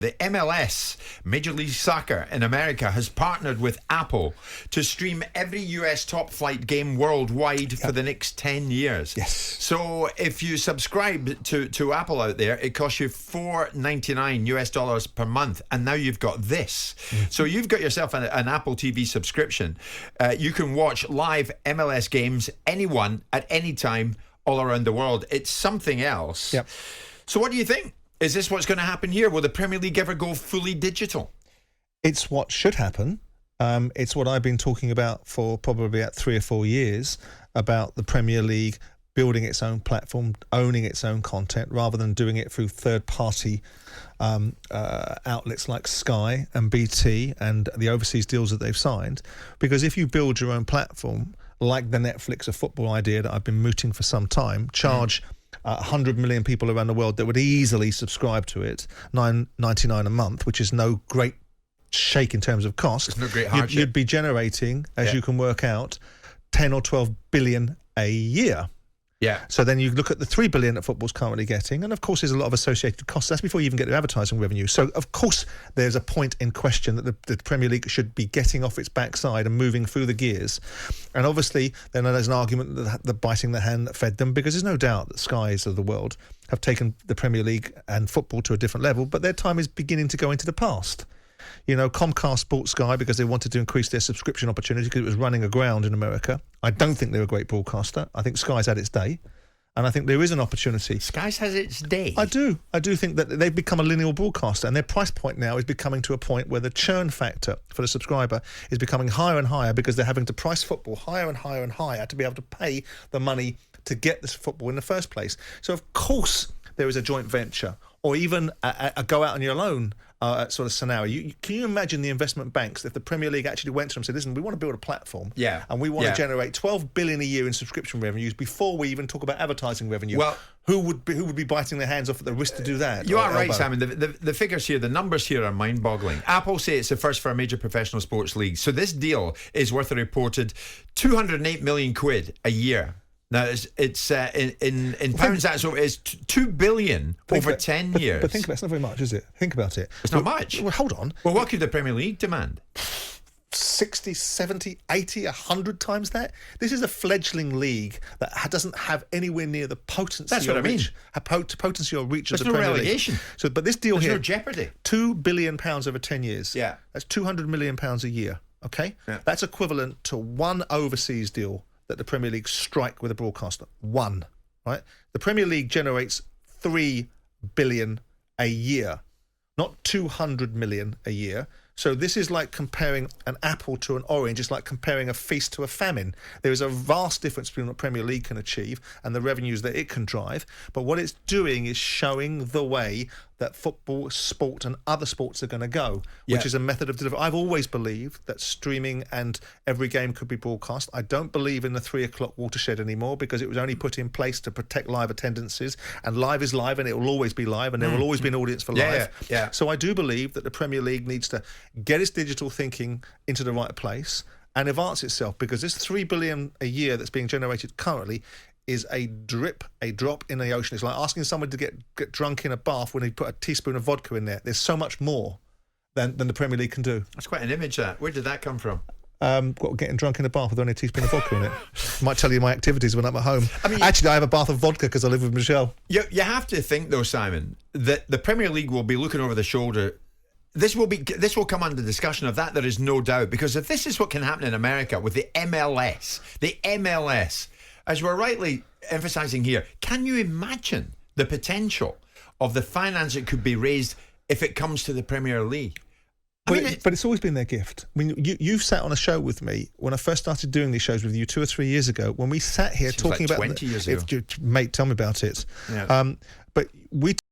The MLS, Major League Soccer in America, has partnered with Apple to stream every US top flight game worldwide for the next 10 years. Yes. So if you subscribe to Apple out there, it costs you $4.99 US per month. And now you've got this. So you've got yourself an Apple TV subscription. You can watch live MLS games, anyone, at any time, all around the world. It's something else. Yep. So what do you think? Is this what's going to happen here? Will the Premier League ever go fully digital? It's what should happen. It's what I've been talking about for probably about 3 or 4 years, about the Premier League building its own platform, owning its own content, rather than doing it through third-party outlets like Sky and BT and the overseas deals that they've signed. Because if you build your own platform, like the Netflix of football idea that I've been mooting for some time, charge 100 million people around the world that would easily subscribe to it, $9.99 a month, which is no great shake in terms of cost. It's no great hardship. You'd be generating, as you can work out, 10 or 12 billion a year. Yeah. So then you look at the 3 billion that football's currently getting, and of course there's a lot of associated costs. That's before you even get to advertising revenue. So of course there's a point in question that the Premier League should be getting off its backside and moving through the gears. And obviously then there's an argument that the biting the hand that fed them, because there's no doubt that Skies of the world have taken the Premier League and football to a different level, but their time is beginning to go into the past. You know, Comcast bought Sky because they wanted to increase their subscription opportunity because it was running aground in America. I don't think they're a great broadcaster. I think Sky's had its day. And I think there is an opportunity. Sky's has its day. I do think that they've become a linear broadcaster, and their price point now is becoming to a point where the churn factor for the subscriber is becoming higher and higher, because they're having to price football higher and higher and higher to be able to pay the money to get this football in the first place. So of course there is a joint venture, or even a go out on your own sort of scenario. Can you imagine the investment banks if the Premier League actually went to them and said, listen, we want to build a platform, and we want to generate 12 billion a year in subscription revenues before we even talk about advertising revenue? Well, who would be biting their hands off at the risk to do that? You are right, Simon. The figures here, the numbers here are mind-boggling. Apple say it's the first for a major professional sports league. So this deal is worth a reported 208 million quid a year. Now, it's in pounds, that's it's 2 billion over 10 years. But think about it, it's not very much, is it? Think about it. It's not much. Well, hold on. Well, what could the Premier League demand? 60, 70, 80, 100 times that? This is a fleggling league that doesn't have anywhere near the potency. That's what I mean. Potency or reach of the Premier League. There's no relegation. So, but this deal here, no jeopardy. £2 billion over 10 years. Yeah. That's £200 million a year. Okay? Yeah. That's equivalent to one overseas deal that the Premier League strike with a broadcaster. One, right? The Premier League generates 3 billion a year, not 200 million a year. So this is like comparing an apple to an orange. It's like comparing a feast to a famine. There is a vast difference between what Premier League can achieve and the revenues that it can drive. But what it's doing is showing the way that football, sport and other sports are going to go, which is a method of delivery. I've always believed that streaming and every game could be broadcast. I don't believe in the 3 o'clock watershed anymore, because it was only put in place to protect live attendances, and live is live and it will always be live, and there will always be an audience for live. So I do believe that the Premier League needs to get its digital thinking into the right place and advance itself, because this 3 billion a year that's being generated currently is a drop in the ocean. It's like asking someone to get drunk in a bath when they put a teaspoon of vodka in there. There's so much more than the Premier League can do. That's quite an image, that. Where did that come from? Getting drunk in a bath with only a teaspoon of vodka in it. Might tell you my activities when I'm at home. I mean, actually, I have a bath of vodka because I live with Michelle. You have to think, though, Simon, that the Premier League will be looking over the shoulder. This will come under discussion of that. There is no doubt, because if this is what can happen in America with the MLS, as we're rightly emphasising here, can you imagine the potential of the finance that could be raised if it comes to the Premier League? But it's always been their gift. I mean, you've sat on a show with me when I first started doing these shows with you 2 or 3 years ago, when we sat here talking like about 20 years ago. Mate, tell me about it. Yeah. But we